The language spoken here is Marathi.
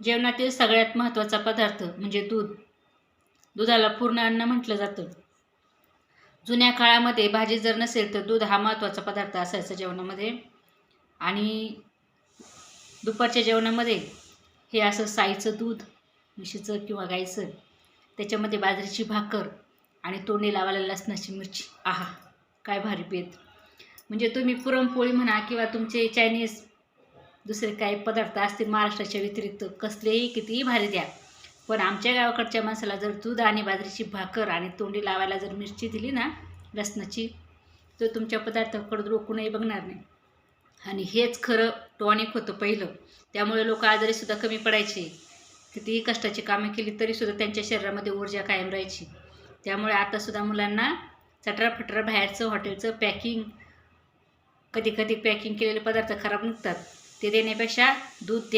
जेवणातील सगळ्यात महत्त्वाचा पदार्थ म्हणजे दूध. दुधाला पूर्ण अन्न म्हटलं जातं. जुन्या काळामध्ये भाजी जर नसेल तर दूध हा महत्त्वाचा पदार्थ असायचा जेवणामध्ये. आणि दुपारच्या जेवणामध्ये हे असं साईचं दूध, म्हशीचं किंवा गाईचं, त्याच्यामध्ये बाजरीची भाकर आणि तोंडी लावायला लसणाची मिरची. आहा, काय भारी पेत. म्हणजे तुम्ही पुरणपोळी म्हणा किंवा तुमचे चायनीज दुसरे काही पदार्थ असतील महाराष्ट्राच्या व्यतिरिक्त कसलेही कितीही भारी द्या, पण आमच्या गावाकडच्या माणसाला जर दूध आणि बाजरीची भाकर आणि तोंडी लावायला जर मिरची दिली ना लसणाची, तर तुमच्या पदार्थाकडे रोखूनही बघणार नाही. आणि हेच खरं टॉनिक होतं पहिलं. त्यामुळे लोक आजारीसुद्धा कमी पडायचे. कितीही कष्टाची कामे केली तरीसुद्धा त्यांच्या शरीरामध्ये ऊर्जा कायम राहायची. त्यामुळे आतासुद्धा मुलांना चटराफटरा बाहेरचं हॉटेलचं पॅकिंग, कधी कधी पॅकिंग केलेले पदार्थ खराब निघतात, ते देण्यापेक्षा दूध द्या.